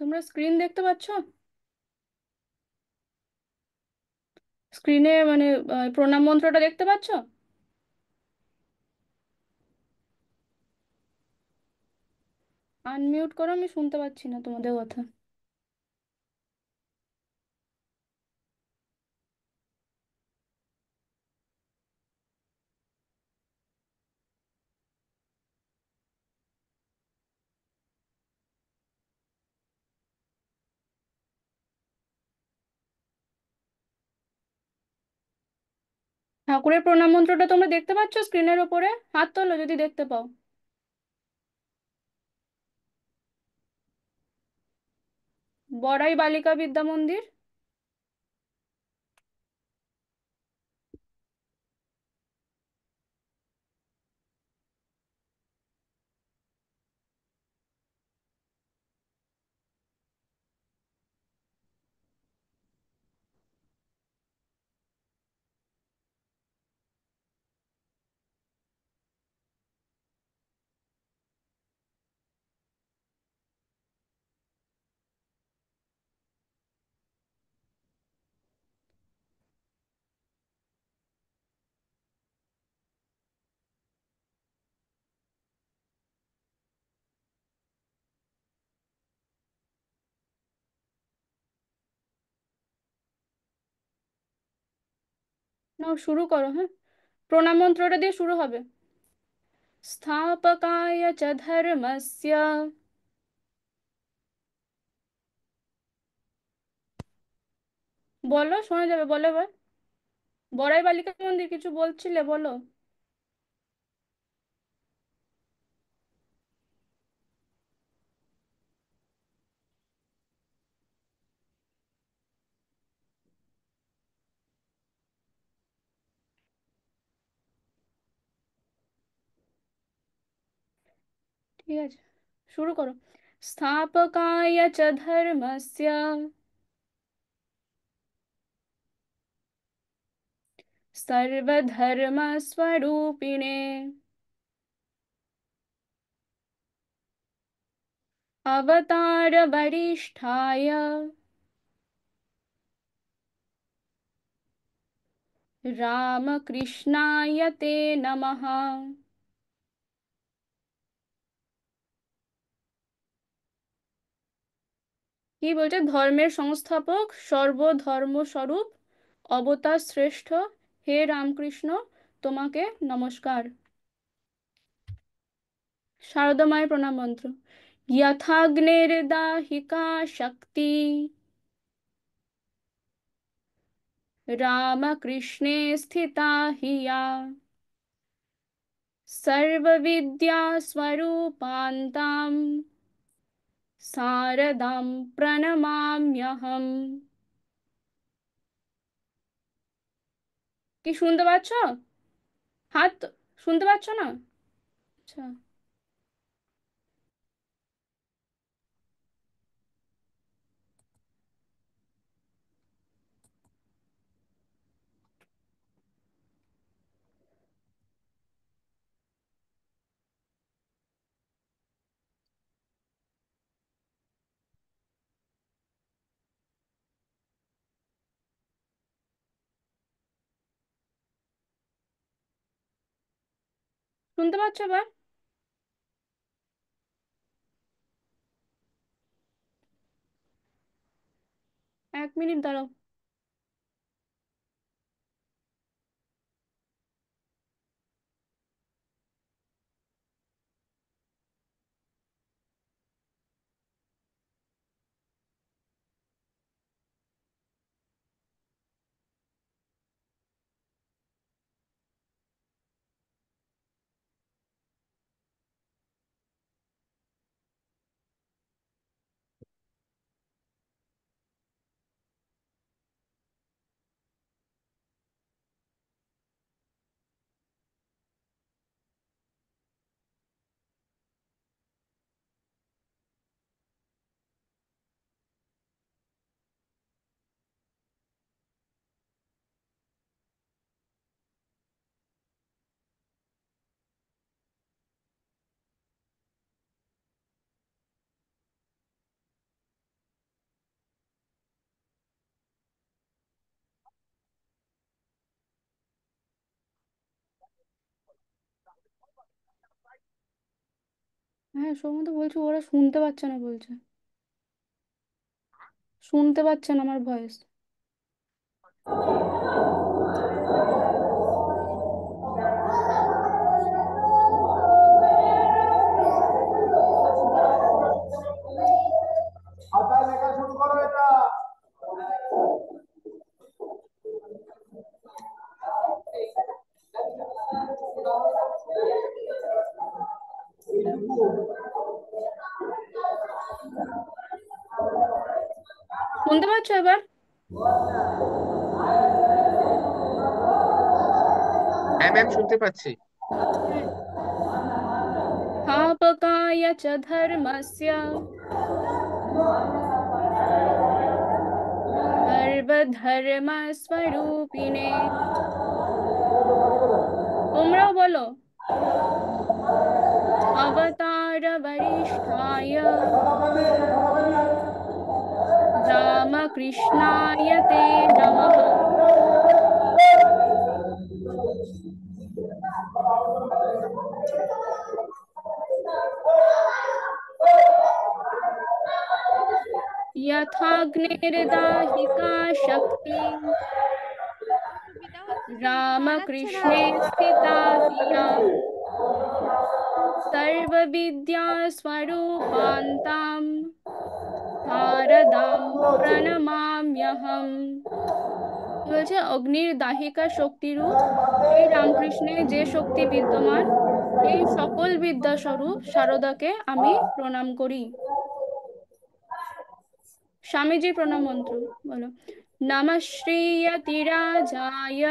তোমরা স্ক্রিন দেখতে পাচ্ছ? স্ক্রিনে মানে প্রণাম মন্ত্রটা দেখতে পাচ্ছ? আনমিউট করো, আমি শুনতে পাচ্ছি না তোমাদের কথা। ঠাকুরের প্রণাম মন্ত্রটা তোমরা দেখতে পাচ্ছ স্ক্রিনের ওপরে? হাত তোলো যদি দেখতে পাও। বড়াই বালিকা বিদ্যা মন্দির। নাও, শুরু করো, হ্যাঁ। প্রণাম মন্ত্রটা দিয়ে শুরু হবে। স্থাপকায় চ ধর্মস্য। বলো, শোনা যাবে, বলো এবার। বড়াই বালিকা মন্দির কিছু বলছিলে, বলো। ঠিক আছে, শুরু করো। স্থাপকায় চ ধর্মস্য सर्वधर्मस्वरूपिणे अवतारवरिष्ठाय रामकृष्णाय ते नमः। কি বলছে? ধর্মের সংস্থাপক, সর্বধর্মস্বরূপ, অবতার শ্রেষ্ঠ, হে রামকৃষ্ণ, তোমাকে নমস্কার। শারদা মায়ের প্রণাম মন্ত্র। यथाग्निर्दाहिका शक्ति रामकृष्णे स्थिता हि या सर्वविद्यास्वरूपान्तां शारदां प्रणमाम्यहम्। কি শুনতে পাচ্ছ? হাত শুনতে পাচ্ছ না? আচ্ছা, শুনতে পাচ্ছ এবার? 1 মিনিট দাঁড়াও। হ্যাঁ, সৌম্য তো বলছে ওরা শুনতে পাচ্ছে না বলছে। শুনতে পাচ্ছে না আমার ভয়েস। খাতায় লেখা শুরু করো এটা। শুনতে পাচ্ছ এবার? হ্যাঁ ম্যাম, শুনতে পাচ্ছি। হ্যাঁ। स्थापकाय च धर्मस्य सर्वधर्मस्वरूपिणे। তোমরাও বলো। अवतार वरिष्ठाय रामकृष्णाय ते नमः। यथाग्निर्दाहिका शक्ति অসুবিধা হচ্ছে, শুনতে পাওয়া যাচ্ছে না। रामकृष्णे स्थिता हिया सर्वविद्यास्वरूपान्तां शारदां प्रणमाम्यहम्। কি বলছে? অগ্নির দাহিকা শক্তিরূপ এই রামকৃষ্ণের যে শক্তি বিদ্যমান, এই সকল বিদ্যাস্বরূপ শারদাকে আমি প্রণাম করি। স্বামীজি প্রণাম মন্ত্র বলো। নমঃ শ্রীয়তিরাজায়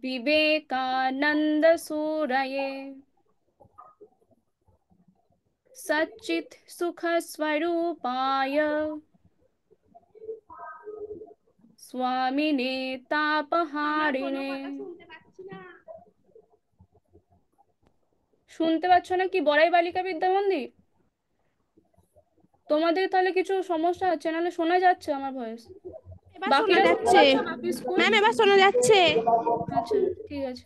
विवेकानंद सूरये सच्चित् सुख स्वरूपाय स्वामिने আমার কোনো तापहारिणे। কথা শুনতে পাচ্ছি না। শুনতে পাচ্ছ না কি বড়াই বালিকা বিদ্যা মন্দির? তোমাদের তাহলে কিছু সমস্যা হচ্ছে, নাহলে শোনা যাচ্ছে আমার ভয়েস। এবার শোনা বাকিরা শুনতে যাচ্ছে। পাচ্ছ? বাকি স্কুল? ম্যাম এবার শোনা যাচ্ছে। আচ্ছা, ঠিক আছে।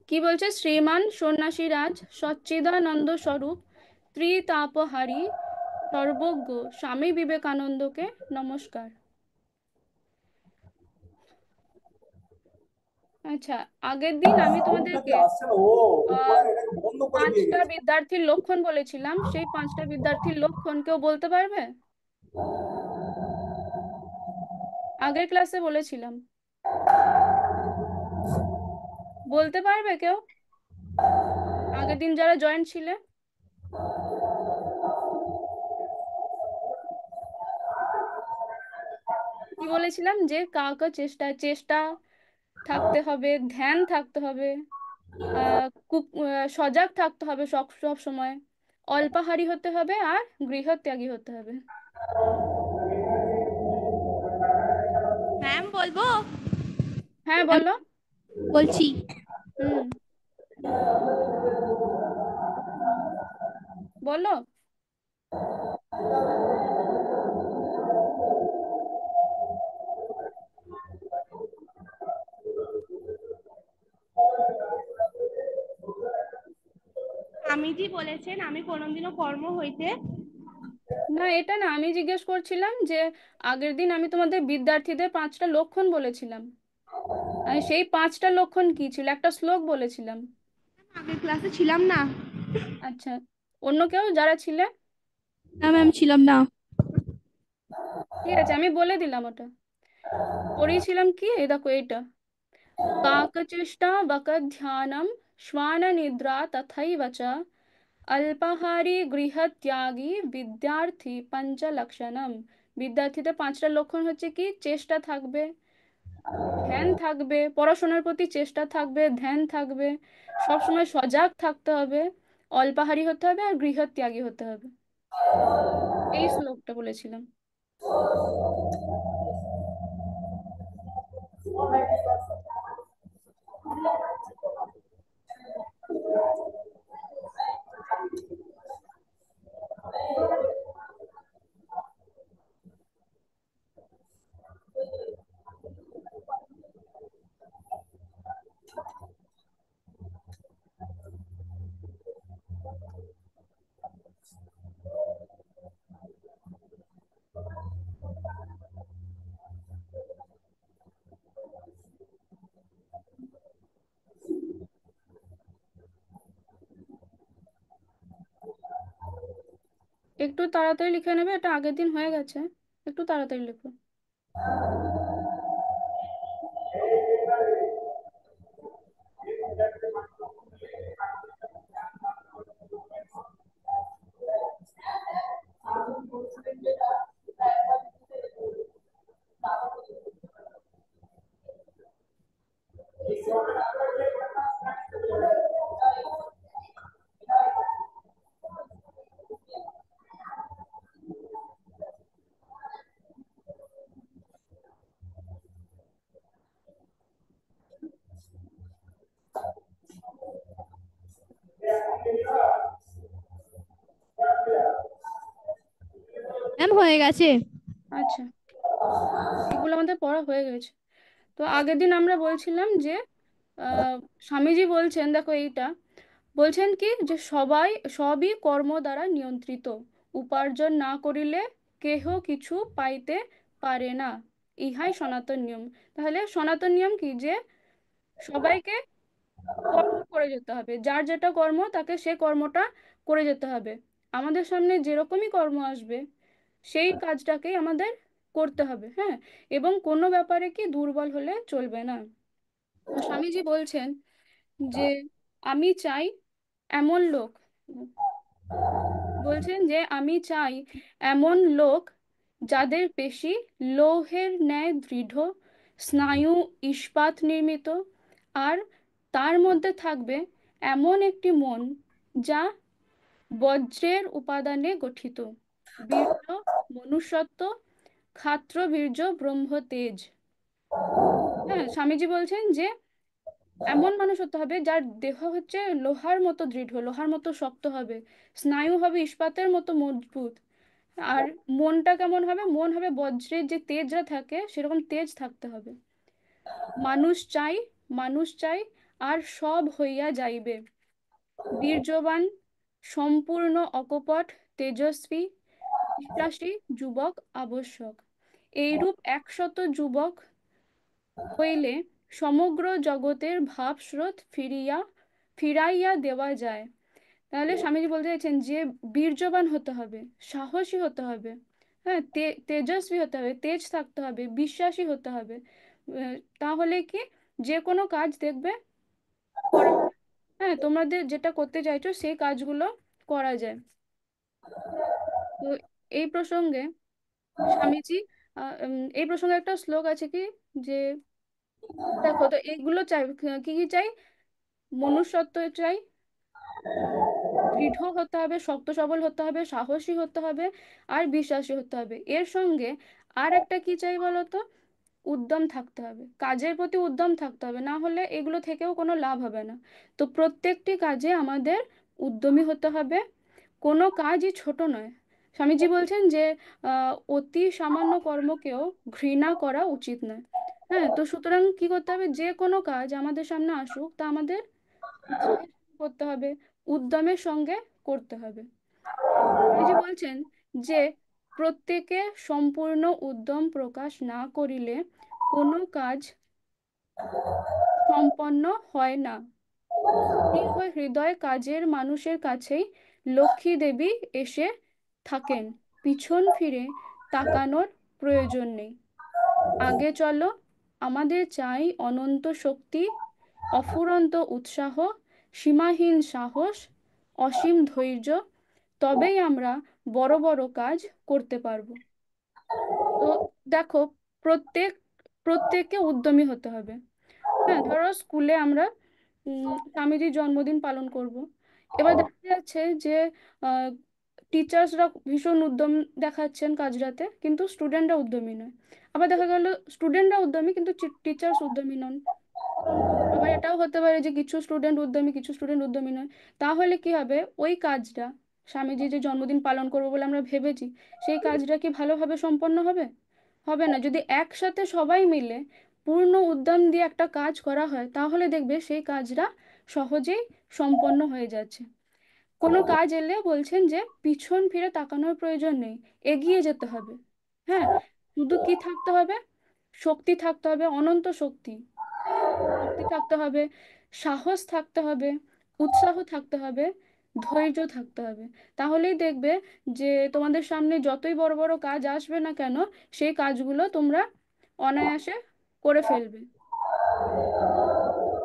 কি বলছে? শ্রীমান সন্ন্যাসী রাজ সচ্চিদানন্দ স্বরূপ ত্রিতাপহারী সর্বজ্ঞ স্বামী বিবেকানন্দকে নমস্কার। আচ্ছা, আগের দিন আমি ফোনটাতে তোমাদেরকে আসছে না, ও আহ উপরে এটাকে বন্ধ করে দিয়ে পাঁচটা গেছে। বিদ্যার্থীর লক্ষণ বলেছিলাম, সেই পাঁচটা বিদ্যার্থীর লক্ষণ কেউ বলতে পারবে? আগের ক্লাসে বলেছিলাম, বলতে পারবে কেউ? আগের দিন যারা জয়েন ছিলে। কি বলেছিলাম? যে কাউকে চেষ্টা চেষ্টা থাকতে হবে, ধ্যান থাকতে হবে, সজাগ থাকতে হবে সব সব সময়, অল্পাহারী হতে হবে আর গৃহত্যাগী হতে হবে। ম্যাম বলবো? হ্যাঁ, আমি বলো। বলছি। হুম, বলো। স্বামীজি বলেছেন আমি কোনোদিনও কর্ম হইতে। না, এটা না, আমি জিজ্ঞেস করছিলাম যে আগের দিন আমি তোমাদের বিদ্যার্থীদের পাঁচটা লক্ষণ বলেছিলাম, আর সেই পাঁচটা লক্ষণ কি ছিল? একটা শ্লোক বলেছিলাম। আগের ক্লাসে ছিলাম না। আচ্ছা, অন্য কেউ যারা ছিলে? না ম্যাম, ছিলাম না। ঠিক আছে, আমি বলে দিলাম ওটা। পড়িয়েছিলাম কি, এই দেখো এইটা। काकचेष्टा बकध्यानम श्वान निद्रा तथैव च अल्पाहारी गृहत्यागी विद्यार्थी पंचलक्षणम। বিদ্যার্থীদের পাঁচটা লক্ষণ হচ্ছে কি? চেষ্টা থাকবে, ধ্যান থাকবে, পড়াশোনার প্রতি চেষ্টা থাকবে, ধ্যান থাকবে, সবসময় সজাগ থাকতে হবে, অল্পাহারী হতে হবে আর গৃহত্যাগী হতে হবে। এই শ্লোকটা বলেছিলাম। একটু তাড়াতাড়ি লিখে নেবে, এটা আগের দিন হয়ে গেছে, একটু তাড়াতাড়ি লেখো। ম্যাম হয়ে গেছে। আচ্ছা, এগুলো আমাদের পড়া হয়ে গেছে। তো আগের দিন আমরা বলছিলাম যে আহ, স্বামীজি বলছেন, দেখো এইটা বলছেন কি, যে সবই কর্ম দ্বারা নিয়ন্ত্রিত, উপার্জন না করিলে কেহ কিছু পাইতে পারে না, ইহাই সনাতন নিয়ম। তাহলে সনাতন নিয়ম কি, যে সবাইকে কর্ম করে যেতে হবে, যার যেটা কর্ম তাকে সে কর্মটা করে যেতে হবে। আমাদের সামনে যেরকমই কর্ম আসবে সেই কাজটাকেই আমাদের করতে হবে, হ্যাঁ। এবং কোনো ব্যাপারে কি দুর্বল হলে চলবে না। তো স্বামীজি বলছেন যে আমি চাই এমন লোক, বলছেন যে আমি চাই এমন লোক যাদের পেশি লৌহের ন্যায় দৃঢ়, স্নায়ু ইস্পাত নির্মিত, আর তার মধ্যে থাকবে এমন একটি মন যা বজ্রের উপাদানে গঠিত, বীর্য, মনুষ্যত্ব, ক্ষাত্র বীর্য, ব্রহ্ম তেজ। হ্যাঁ, স্বামীজি বলছেন যে এমন মানুষ হতে হবে যার দেহ হচ্ছে লোহার মতো দৃঢ়, লোহার মতো শক্ত হবে, স্নায়ু হবে ইস্পাতের মতো মজবুত, আর মনটা কেমন হবে, মন হবে বজ্রের যে তেজটা থাকে সেরকম তেজ থাকতে হবে। মানুষ চাই, মানুষ চাই, আর সব হইয়া যাইবে, বীর্যবান, সম্পূর্ণ অকপট, তেজস্বী, বিশ্বাসী যুবক আবশ্যক। এইরূপ 100 যুবক হইলে সমগ্র জগতের ভাবস্রোত ফিরাইয়া দেওয়া যায়। তাহলে স্বামীজি বলতে চাইছেন যে বীর্যবান হতে হবে, সাহসী হতে হবে, হ্যাঁ, তেজস্বী হতে হবে, তেজ থাকতে হবে, বিশ্বাসী হতে হবে। তাহলে কি, যে কোনো কাজ দেখবে করা যায়। হ্যাঁ, তোমাদের যেটা করতে চাইছো সেই কাজগুলো করা যায়। তো এই প্রসঙ্গে স্বামীজি এই প্রসঙ্গে একটা শ্লোক আছে কি, যে দেখো, তো এইগুলো চাই, কি কি চাই, মনুষ্যত্ব চাই, দৃঢ় হতে হবে, শক্ত সবল হতে হবে, সাহসী হতে হবে, আর বিশ্বাসী হতে হবে। এর সঙ্গে আর একটা কি চাই বলো তো, উদ্যম থাকতে হবে, কাজের প্রতি উদ্যম থাকতে হবে, না হলে এগুলো থেকেও কোনো লাভ হবে না। তো প্রত্যেকটি কাজে আমাদের উদ্যমী হতে হবে, কোনো কাজই ছোট নয়। স্বামীজি বলছেন যে অতি সামান্য কর্মকেও ঘৃণা করা উচিত নয়। হ্যাঁ, তো সুতরাং কি করতে হবে, যে কোনো কাজ আমাদের সামনে আসুক তা আমাদের উৎসাহের সঙ্গে করতে হবে, উদ্যমের সঙ্গে করতে হবে। স্বামীজি বলছেন যে প্রত্যেকে সম্পূর্ণ উদ্যম প্রকাশ না করিলে কোনো কাজ সম্পন্ন হয় না। দৃঢ় হৃদয় কাজের মানুষের কাছেই লক্ষ্মী দেবী এসে থাকেন, পিছন ফিরে তাকানোর প্রয়োজন নেই। আগে চলো, আমাদের চাই অনন্ত শক্তি, অফুরন্ত উৎসাহ, সীমাহীন সাহস, অসীম ধৈর্য, তবেই আমরা বড় বড় কাজ করতে পারবো। তো দেখো, প্রত্যেক প্রত্যেককে উদ্যমী হতে হবে। হ্যাঁ, ধরো স্কুলে আমরা স্বামীজির জন্মদিন পালন করব। এবার দেখা যাচ্ছে যে টিচার্সরা ভীষণ উদ্যম দেখাচ্ছেন কাজটাতে, কিন্তু স্টুডেন্টরা উদ্যমী নয়। আবার দেখা গেল স্টুডেন্টরা উদ্যমী কিন্তু টিচার্স উদ্যমী নন। আবার এটাও হতে পারে যে কিছু স্টুডেন্ট উদ্যমী, কিছু স্টুডেন্ট উদ্যমী নয়। তাহলে কি হবে, ওই কাজটা, স্বামীজি যে জন্মদিন পালন করবো বলে আমরা ভেবেছি, সেই কাজটা কি ভালোভাবে সম্পন্ন হবে? হবে না। যদি একসাথে সবাই মিলে পূর্ণ উদ্যম দিয়ে একটা কাজ করা হয় তাহলে দেখবে সেই কাজটা সহজেই সম্পন্ন হয়ে যাচ্ছে। কোনো কাজ এলে বলছেন যে পিছন ফিরে তাকানোর প্রয়োজন নেই, এগিয়ে যেতে হবে। হ্যাঁ, শুধু কি থাকতে হবে, শক্তি থাকতে হবে, অনন্ত শক্তি, শক্তি থাকতে হবে, সাহস থাকতে হবে, উৎসাহ থাকতে হবে, ধৈর্য থাকতে হবে। তাহলেই দেখবে যে তোমাদের সামনে যতই বড় বড় কাজ আসবে না কেন, সেই কাজগুলো তোমরা অনায়াসে করে ফেলবে।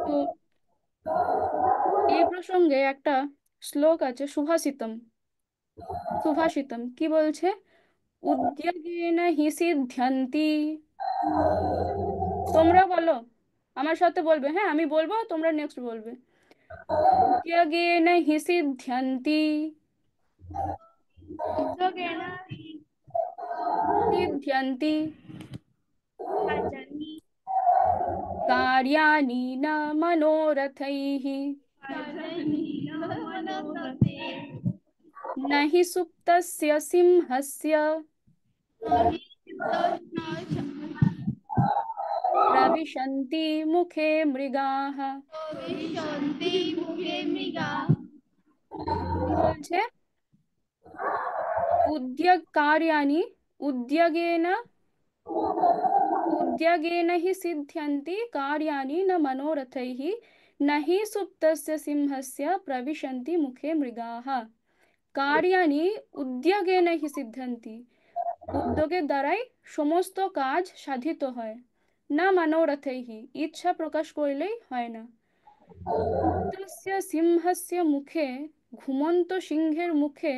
তো এই প্রসঙ্গে একটা শ্লোক আছে, সুভাষিতম। সুভাষিতম কি বলছে? উদ্যোগেন হি সিদ্ধ্যন্তি। তোমরা বলো, আমার সাথে বলবে, হ্যাঁ আমি বলবো তোমরা নেক্সট বলবে। উদ্যোগেন হি সিদ্ধ্যন্তি। উদ্যোগেন সিদ্ধ্যন্তি কার্যাণি कार्याणि न मनोरथैः। কার্যাণি মনোরথে न हि सुप्तस्य सिंहस्य प्रविशन्ति मुखे मृगाः। ভবিষ্যন্তি মুখে মৃগা কি বলছে? उद्यग कार्याणि उद्यगेन उद्यगेन हि सिद्ध्यन्ति कार्याणि न मनोरथैः। न हि सुप्तस्य सिंहस्य प्रविशन्ति मुखे मृगाः। कार्याणि उद्यगेन हि सिद्ध्यन्ति। উদ্যোগের দ্বারাই সমস্ত কাজ সাধিত হয়। না মনোরথৈহি, ইচ্ছা প্রকাশ করলেই হয় না। সুপ্তস্য সিংহস্য মুখে, ঘুমন্ত সিংহের মুখে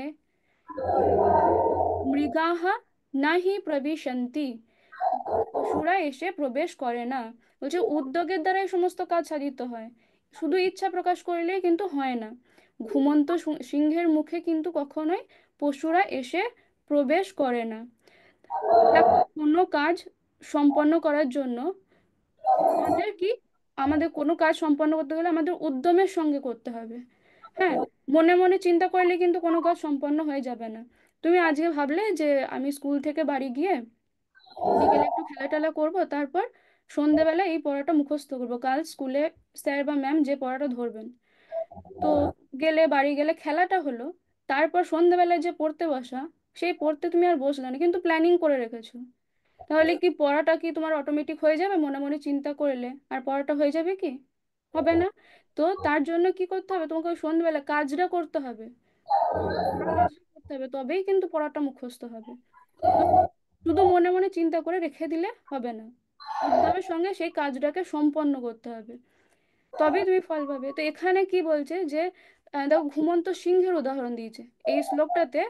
মৃগাহ নাহি প্রবিশন্তি, পশুরা এসে প্রবেশ করে না। বলছে উদ্যোগের দ্বারাই সমস্ত কাজ সাধিত হয়, শুধু ইচ্ছা প্রকাশ করলেই কিন্তু হয় না। ঘুমন্ত সিংহের মুখে কিন্তু কখনোই পশুরা এসে প্রবেশ করে না। দেখো, কোনো কাজ সম্পন্ন করার জন্য আমাদের কি, আমাদের কোনো কাজ সম্পন্ন করতে গেলে আমাদের উদ্যমের সঙ্গে করতে হবে। হ্যাঁ, মনে মনে চিন্তা করলে কিন্তু কোনো কাজ সম্পন্ন হয়ে যাবে না। তুমি আজকে ভাবলে যে আমি স্কুল থেকে বাড়ি গিয়ে বিকেলে একটু খেলা টেলা করবো, তারপর সন্ধেবেলা এই পড়াটা মুখস্থ করবো, কাল স্কুলে স্যার বা ম্যাম যে পড়াটা ধরবেন। তো গেলে, বাড়ি গেলে খেলাটা হলো, তারপর সন্ধেবেলায় যে পড়তে বসা, সেই পড়তে তুমি আর বসলে না, কিন্তু প্ল্যানিং করে রেখেছো। তাহলে কি পড়াটা কি তোমার অটোমেটিক হয়ে যাবে? মনে মনে চিন্তা করলে আর পড়াটা হয়ে যাবে কি? হবে না। তো তার জন্য কি করতে হবে? তোমাকে ওই সন্ধ্যেবেলা কাজটা করতে হবে, কাজটা করতে হবে, তবেই কিন্তু পড়াটা মুখস্থ হবে। তো শুধু মনে মনে চিন্তা করে রেখে দিলে হবে না, উদ্যমের সঙ্গে সেই কাজটাকে সম্পন্ন করতে হবে, তবেই তুমি ফল পাবে। তো এখানে কি বলছে যে দেখো, ঘুমন্ত সিংহের উদাহরণ দিয়েছে এই শ্লোকটাতে।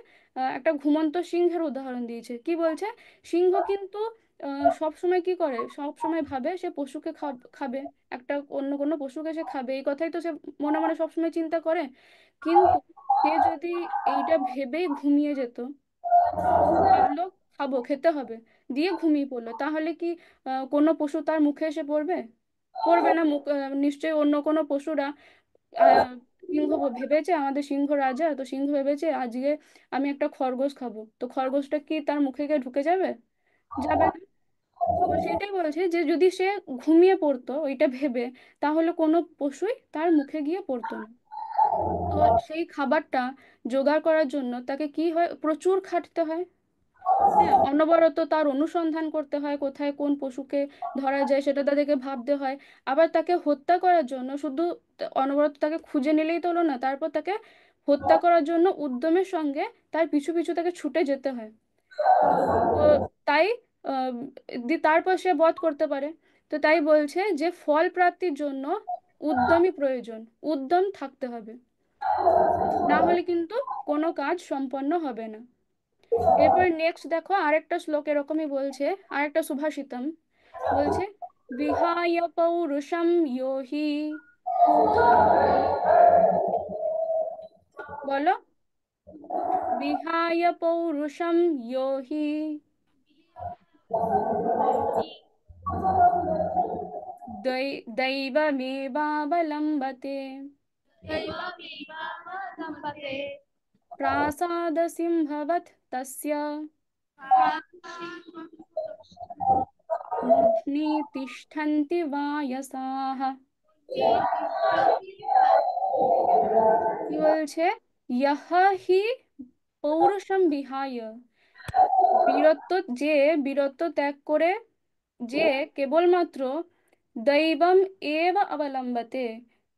একটা ঘুমন্ত সিংহের উদাহরণ দিয়েছে। কি বলছে? সিংহ কিন্তু সব সময় কি করে, সব সময় ভাবে সে পশুকে খাবে, একটা অন্য কোনো পশুকে সে খাবে, এই কথাই তো সে মনে মনে সবসময় চিন্তা করে। কিন্তু সে যদি এইটা ভেবেই ঘুমিয়ে যেত, ভাবলো খাবো, খেতে হবে, দিয়ে ঘুমিয়ে পড়লো, তাহলে কি কোনো পশু তার মুখে এসে পড়বে? পড়বে না। নিশ্চয়ই অন্য কোনো পশুরা, আহ, সিংহ ভেবেছে আমাদের সিংহ রাজা, তো সিংহ ভেবেছে আজকে আমি একটা খরগোশ খাবো, তো খরগোশটা কি তার মুখে গিয়ে ঢুকে যাবে? যাবে না। তো সেটাই বলছে যে যদি সে ঘুমিয়ে পড়তো ওইটা ভেবে, তাহলে কোনো পশুই তার মুখে গিয়ে পড়তো না। তো সেই খাবারটা জোগাড় করার জন্য তাকে কি হয়, প্রচুর খাটতে হয়। হ্যাঁ, অনবরত তার অনুসন্ধান করতে হয়, কোথায় কোন পশুকে ধরা যায় সেটা তাদেরকে ভাবতে হয়। আবার তাকে হত্যা করার জন্য শুধু অনবরত তাকে খুঁজে নিলেই তো হলো না, তারপর তাকে হত্যা করার জন্য উদ্যমের সঙ্গে তার পিছু পিছু তাকে ছুটে যেতে হয়। তো তাই আহ, তারপর সে বধ করতে পারে। তো তাই বলছে যে ফল প্রাপ্তির জন্য উদ্যমই প্রয়োজন, উদ্যম থাকতে হবে, না হলে কিন্তু কোনো কাজ সম্পন্ন হবে না। এরপর নেক্সট দেখো, আরেকটা শ্লোক এরকমই বলছে, আরেকটা সুভাষিতম বলছে, বিহায় পৌরুষম যোহি। বলো, বিহায় পৌরুষম যোহি দৈবমেবাবলম্বতে দম্পতে প্রাসাদসিংহবৎ তস্য মূর্ধ্নি তিষ্ঠন্তি বায়সাः। কি বলছে? ইহ হি পৌরুষম বিহায়, বীরত্ব, যে বীরত্ব ত্যাগ করে, যে কেবলমাত্র দৈবম এব অবলম্বতে,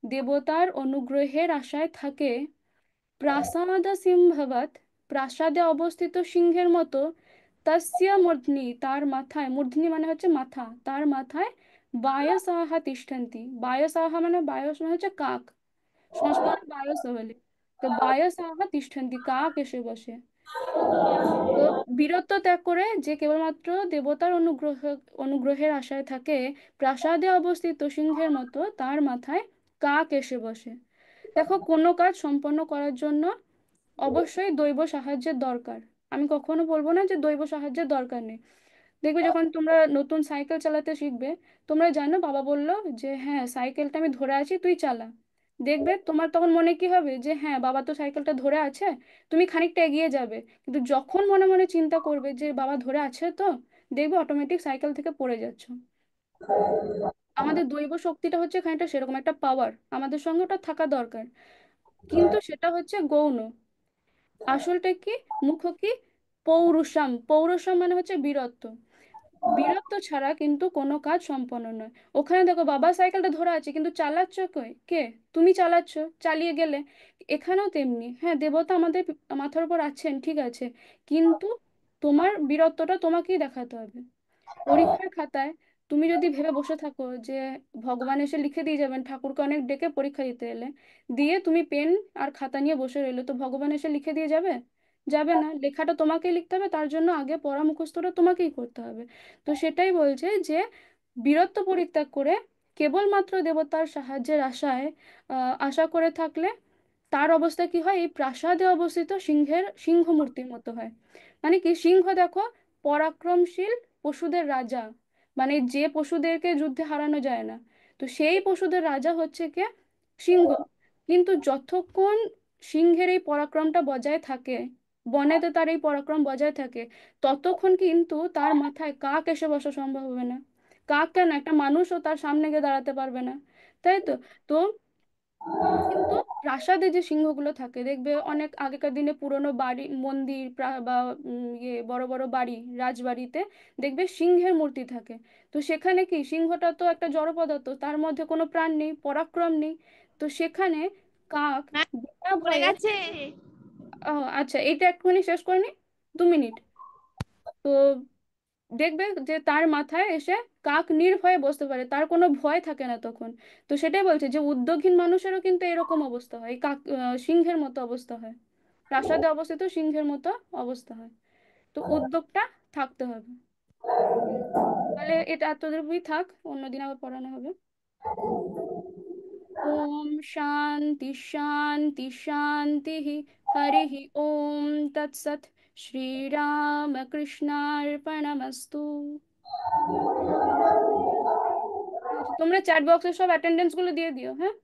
দেবতার অনুগ্রহের আশায় থাকে, প্রাসাদ সিংহবৎ, প্রাসাদে অবস্থিত সিংহের মতো, তস্য মূর্ধ্নি, তার মাথায়, মূর্ধ্নি মানে হচ্ছে মাথা, তার মাথায় বায়সাহা তিষ্ঠন্তি। বায়সাহা মানে, বায়স মানে হচ্ছে কাক, সংস্কৃত বায়স বলে। তো বায়সাহা তিষ্ঠন্তি, কাক এসে বসে। তো বীরত্ব ত্যাগ করে যে কেবলমাত্র দেবতার অনুগ্রহের আশায় থাকে, প্রাসাদে অবস্থিত সিংহের মতো তার মাথায় কাক এসে বসে। দেখো, কোনো কাজ সম্পন্ন করার জন্য অবশ্যই দৈব সাহায্যের দরকার। আমি কখনো বলবো না যে দৈব সাহায্যের দরকার নেই। দেখবে যখন তোমরা নতুন সাইকেল চালাতে শিখবে, তোমরা জানো বাবা বললো যে হ্যাঁ সাইকেলটা আমি ধরে আছি, তুই চালা। দেখবে তোমার তখন মনে কি হবে যে হ্যাঁ বাবা তো সাইকেলটা ধরে আছে, তুমি খানিকটা এগিয়ে যাবে। কিন্তু যখন মনে মনে চিন্তা করবে যে বাবা ধরে আছে, তো দেখবে অটোমেটিক সাইকেল থেকে পড়ে যাচ্ছ। আমাদের দৈব শক্তিটা হচ্ছে খানিকটা সেরকম একটা পাওয়ার, আমাদের সঙ্গে ওটা থাকা দরকার। কিন্তু সেটা হচ্ছে গৌণ। আসলটা কি, মুখ্য কি, পৌরুষম। পৌরুষম মানে হচ্ছে বীরত্ব। বীরত্ব ছাড়া কিন্তু কোনো কাজ সম্পন্ন নয়। ওখানে দেখো বাবা সাইকেলটা ধরে আছে কিন্তু চালাচ্ছ কে? তুমি চালাচ্ছ, চালিয়ে গেলে। এখানেও তেমনি, হ্যাঁ দেবতা আমাদের মাথার উপর আছেন ঠিক আছে, কিন্তু তোমার বীরত্বটা তোমাকেই দেখাতে হবে। পরীক্ষার খাতায় তুমি যদি ভেবে বসে থাকো যে ভগবান এসে লিখে দিয়ে যাবেন, ঠাকুরকে অনেক ডেকে পরীক্ষা দিতে এলে, দিয়ে তুমি পেন আর খাতা নিয়ে বসে রইলে, তো ভগবান এসে লিখে দিয়ে যাবে? যাবে না। লেখাটা তোমাকেই লিখতে হবে, তার জন্য আগে পড়া মুখস্থটা তোমাকেই করতে হবে। তো সেটাই বলছে যে বীরত্ব পরিত্যাগ করে কেবলমাত্র দেবতার সাহায্যের আশায় আশা করে থাকলে তার অবস্থা কি হয়, এই প্রাসাদে অবস্থিত সিংহ মূর্তির মতো হয়। মানে কি, সিংহ দেখো পরাক্রমশীল পশুদের রাজা, মানে যে পশুদেরকে যুদ্ধে হারানো যায় না, তো সেই পশুদের রাজা হচ্ছে কে, সিংহ। কিন্তু যতক্ষণ সিংহের এই পরাক্রমটা বজায় থাকে, বনেতে তার এই পরাক্রম বজায় থাকে, ততক্ষণ কিন্তু তার মাথায় কাক এসে বসা সম্ভব হবে না। কাক কেন, একটা মানুষও তার সামনে গিয়ে দাঁড়াতে পারবে না, তাই তো। তো কিন্তু প্রাসাদে যে সিংহগুলো থাকে, দেখবে অনেক আগেকার দিনে পুরনো বাড়ি, মন্দির বা বড় বড় বাড়ি, রাজবাড়িতে দেখবে সিংহের মূর্তি থাকে। তো সেখানে কি, সিংহটা তো একটা জড় পদার্থ, তার মধ্যে কোনো প্রাণ নেই, পরাক্রম নেই। তো সেখানে কাক ম্যাম বিনা পড়ে ভয়ে, গেছে। আচ্ছা এইটা একটুখানি শেষ করে নি, 2 মিনিট। তো দেখবে যে তার মাথায় এসে কাক নির্ভয়ে বসতে পারে, তার কোনো ভয় থাকে না তখন। তো সেটাই বলছে যে উদ্যোগহীন মানুষেরও কিন্তু এরকম অবস্থা হয়, সিংহের মতো অবস্থা হয়, প্রাসাদে অবস্থিত সিংহের মতো অবস্থা হয়। তো উদ্যোগটা থাকতে হবে। তাহলে এটা এতটুকুই থাক, অন্যদিন আবার পড়ানো হবে। ওম শান্তি শান্তি শান্তি। হরি ওম তৎসৎ। শ্রীরামকৃষ্ণার্পণমস্তু। ঠিক আছে, তোমরা চ্যাট বক্সে সব অ্যাটেন্ডেন্স গুলো দিয়ে দিও, হ্যাঁ।